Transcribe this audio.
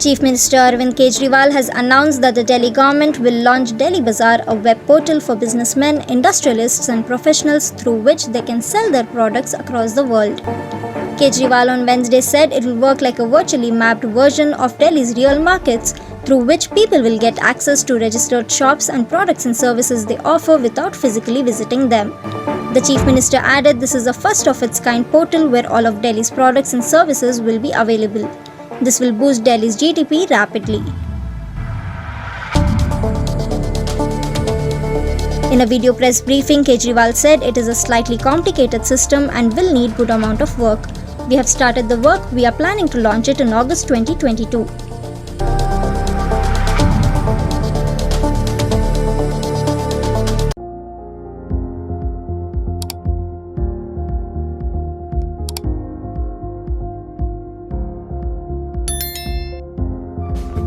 Chief Minister Arvind Kejriwal has announced that the Delhi government will launch Delhi Bazaar, a web portal for businessmen, industrialists and professionals through which they can sell their products across the world. Kejriwal on Wednesday said it will work like a virtually mapped version of Delhi's real markets, through which people will get access to registered shops and products and services they offer without physically visiting them. The Chief Minister added this is a first of its kind portal where all of Delhi's products and services will be available. This will boost Delhi's GDP rapidly. In a video press briefing, Kejriwal said it is a slightly complicated system and will need good amount of work. We have started the work. We are planning to launch it in August 2022.